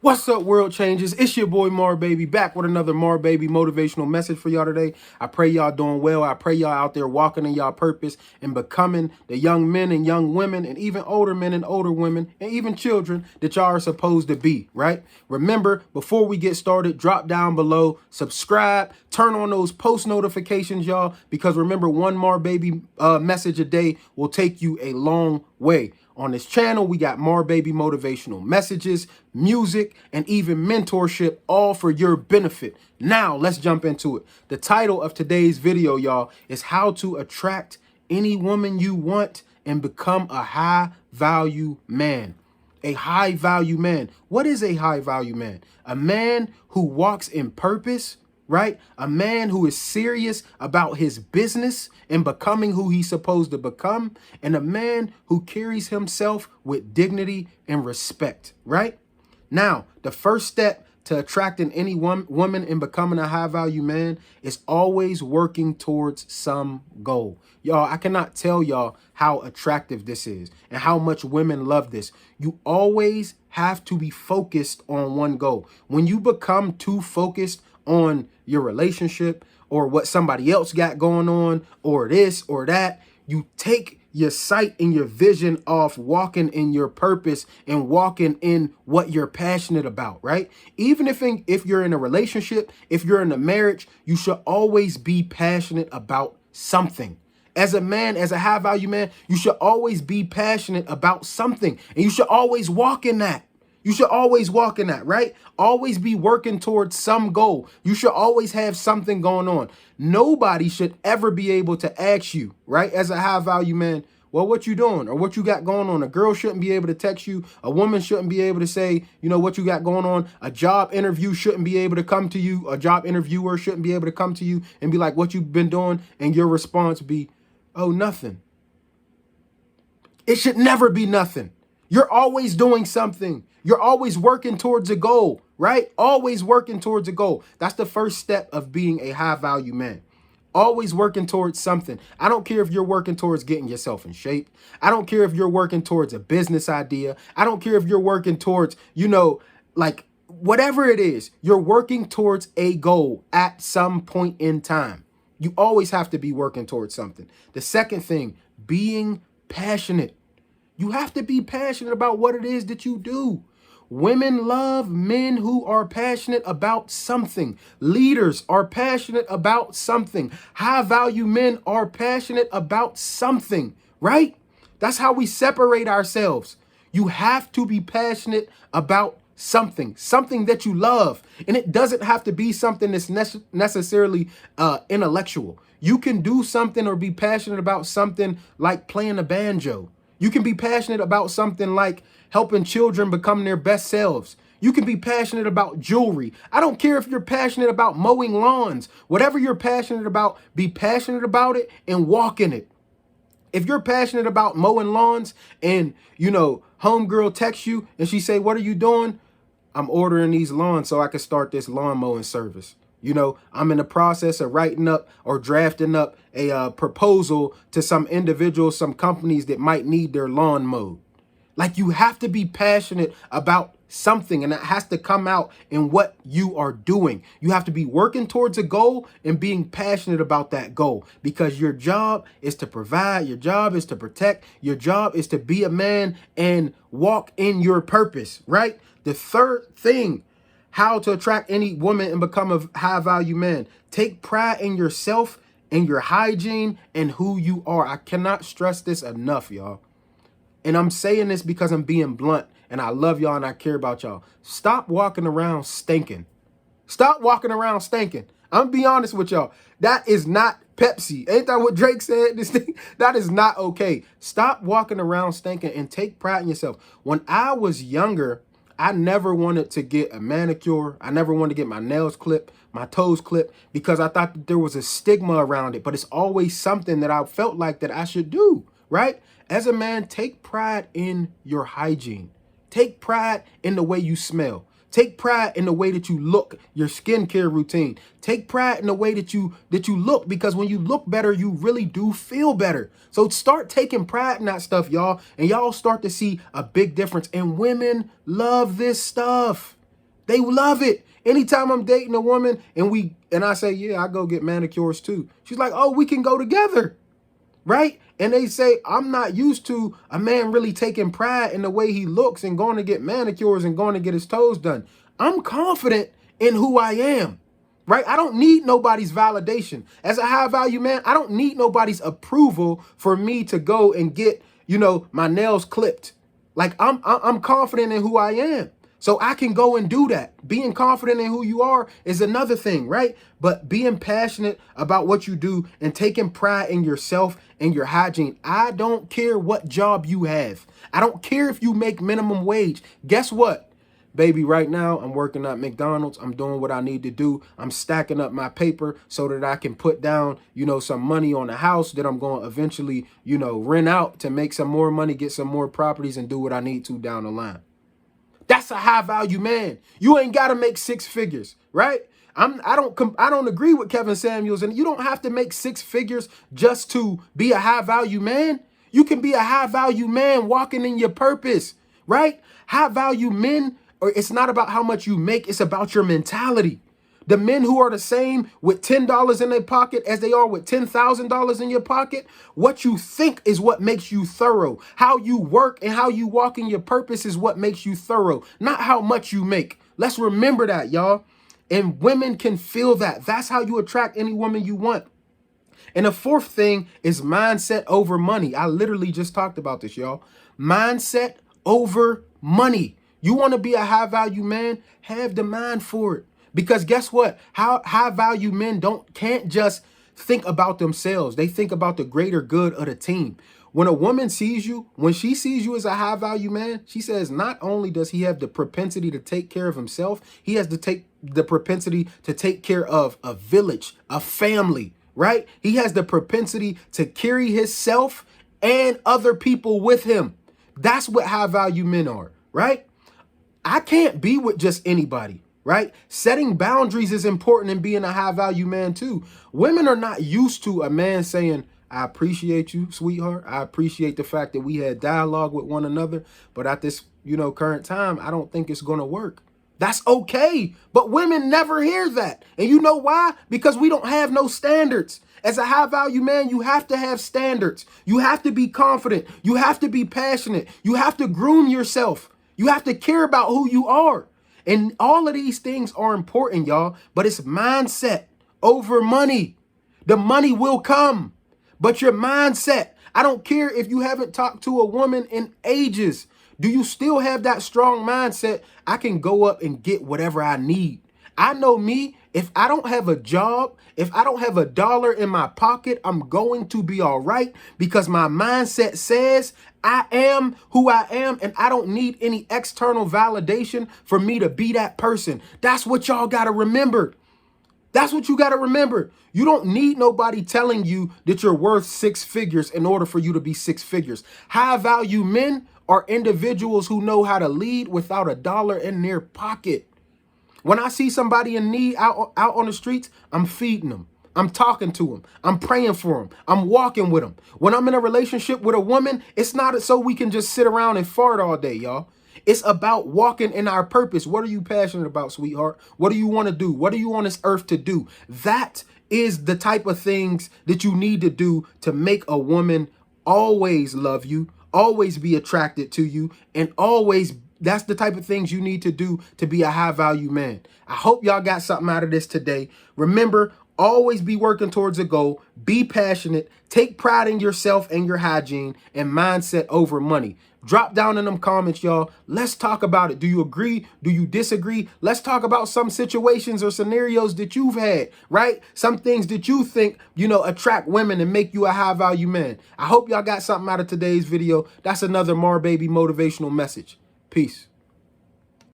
What's up, world changers? It's your boy Marbaby back with another Marbaby motivational message for y'all today. I pray y'all doing well. I pray y'all out there walking in y'all purpose and becoming the young men and young women and even older men and older women and even children that y'all are supposed to be, right? Remember, before we get started, drop down below, subscribe, turn on those post notifications, y'all, because remember, one Marbaby message a day will take you a long way. On this channel, we got Marbaby motivational messages, music, and even mentorship, all for your benefit. Now, let's jump into it. The title of today's video, y'all, is how to attract any woman you want and become a high-value man. A high-value man. What is a high-value man? A man who walks in purpose, right? A man who is serious about his business and becoming who he's supposed to become, and a man who carries himself with dignity and respect, right? Now, the first step to attracting any woman and becoming a high-value man is always working towards some goal. Y'all, I cannot tell y'all how attractive this is and how much women love this. You always have to be focused on one goal. When you become too focused on your relationship or what somebody else got going on or this or that, you take your sight and your vision off walking in your purpose and walking in what you're passionate about, right? Even if you're in a relationship, if you're in a marriage, you should always be passionate about something. As a man, as a high value man, you should always be passionate about something, and you should always walk in that. You should always walk in that, right? Always be working towards some goal. You should always have something going on. Nobody should ever be able to ask you, right, as a high value man, well, what you doing or what you got going on? A girl shouldn't be able to text you. A woman shouldn't be able to say, you know, what you got going on. A job interview shouldn't be able to come to you. A job interviewer shouldn't be able to come to you and be like, what you've been doing? And your response be, oh, nothing. It should never be nothing. You're always doing something. You're always working towards a goal, right? Always working towards a goal. That's the first step of being a high value man. Always working towards something. I don't care if you're working towards getting yourself in shape. I don't care if you're working towards a business idea. I don't care if you're working towards, you know, like whatever it is, you're working towards a goal at some point in time. You always have to be working towards something. The second thing, being passionate. You have to be passionate about what it is that you do. Women love men who are passionate about something. Leaders are passionate about something. High value men are passionate about something, right? That's how we separate ourselves. You have to be passionate about something that you love. And it doesn't have to be something that's necessarily intellectual. You can do something or be passionate about something like playing a banjo. You can be passionate about something like helping children become their best selves. You can be passionate about jewelry. I don't care if you're passionate about mowing lawns. Whatever you're passionate about, be passionate about it and walk in it. If you're passionate about mowing lawns and, you know, homegirl texts you and she say, what are you doing? I'm ordering these lawns so I can start this lawn mowing service. You know, I'm in the process of writing up or drafting up a proposal to some individuals, some companies that might need their lawn mowed. Like, you have to be passionate about something, and it has to come out in what you are doing. You have to be working towards a goal and being passionate about that goal, because your job is to provide, your job is to protect, your job is to be a man and walk in your purpose, right? The third thing, how to attract any woman and become a high value man. Take pride in yourself and your hygiene and who you are. I cannot stress this enough, y'all. And I'm saying this because I'm being blunt and I love y'all and I care about y'all. Stop walking around stinking. Stop walking around stinking. I'm gonna be honest with y'all. That is not Pepsi. Ain't that what Drake said? This thing, that is not okay. Stop walking around stinking and take pride in yourself. When I was younger, I never wanted to get a manicure. I never wanted to get my nails clipped, my toes clipped, because I thought that there was a stigma around it. But it's always something that I felt like that I should do, right? As a man, take pride in your hygiene. Take pride in the way you smell. Take pride in the way that you look, your skincare routine. Take pride in the way that you look, because when you look better, you really do feel better. So start taking pride in that stuff, y'all, and y'all start to see a big difference. And women love this stuff. They love it. Anytime I'm dating a woman and I say, yeah, I go get manicures too. She's like, oh, we can go together. Right? And they say, I'm not used to a man really taking pride in the way he looks and going to get manicures and going to get his toes done. I'm confident in who I am. Right? I don't need nobody's validation. As a high value man, I don't need nobody's approval for me to go and get, my nails clipped. Like I'm confident in who I am. So I can go and do that. Being confident in who you are is another thing, right? But being passionate about what you do and taking pride in yourself and your hygiene. I don't care what job you have. I don't care if you make minimum wage. Guess what? Baby, right now, I'm working at McDonald's. I'm doing what I need to do. I'm stacking up my paper so that I can put down, some money on a house that I'm going to eventually, rent out to make some more money, get some more properties, and do what I need to down the line. That's a high value man. You ain't got to make six figures, right? I don't agree with Kevin Samuels, and you don't have to make six figures just to be a high value man. You can be a high value man walking in your purpose, right? High value men, or it's not about how much you make, it's about your mentality. The men who are the same with $10 in their pocket as they are with $10,000 in your pocket, what you think is what makes you thorough. How you work and how you walk in your purpose is what makes you thorough, not how much you make. Let's remember that, y'all. And women can feel that. That's how you attract any woman you want. And the fourth thing is mindset over money. I literally just talked about this, y'all. Mindset over money. You want to be a high value man? Have the mind for it. Because guess what? How high value men can't just think about themselves. They think about the greater good of the team. When a woman sees you, when she sees you as a high value man, she says not only does he have the propensity to take care of himself, he has the propensity to take care of a village, a family, right? He has the propensity to carry himself and other people with him. That's what high value men are, right? I can't be with just anybody. Right? Setting boundaries is important in being a high value man too. Women are not used to a man saying, I appreciate you, sweetheart. I appreciate the fact that we had dialogue with one another. But at this, current time, I don't think it's going to work. That's okay. But women never hear that. And you know why? Because we don't have no standards. As a high value man, you have to have standards. You have to be confident. You have to be passionate. You have to groom yourself. You have to care about who you are. And all of these things are important, y'all, but it's mindset over money. The money will come, but your mindset, I don't care if you haven't talked to a woman in ages. Do you still have that strong mindset? I can go up and get whatever I need. I know me, if I don't have a job, if I don't have a dollar in my pocket, I'm going to be all right because my mindset says I am who I am and I don't need any external validation for me to be that person. That's what y'all got to remember. That's what you got to remember. You don't need nobody telling you that you're worth six figures in order for you to be six figures. High value men are individuals who know how to lead without a dollar in their pocket. When I see somebody in need out on the streets, I'm feeding them. I'm talking to them. I'm praying for them. I'm walking with them. When I'm in a relationship with a woman, it's not so we can just sit around and fart all day, y'all. It's about walking in our purpose. What are you passionate about, sweetheart? What do you want to do? What are you on this earth to do? That is the type of things that you need to do to make a woman always love you, always be attracted to you, and always that's the type of things you need to do to be a high value man. I hope y'all got something out of this today. Remember, always be working towards a goal. Be passionate. Take pride in yourself and your hygiene and mindset over money. Drop down in them comments, y'all. Let's talk about it. Do you agree? Do you disagree? Let's talk about some situations or scenarios that you've had, right? Some things that you think, attract women and make you a high value man. I hope y'all got something out of today's video. That's another Marbaby motivational message. Peace.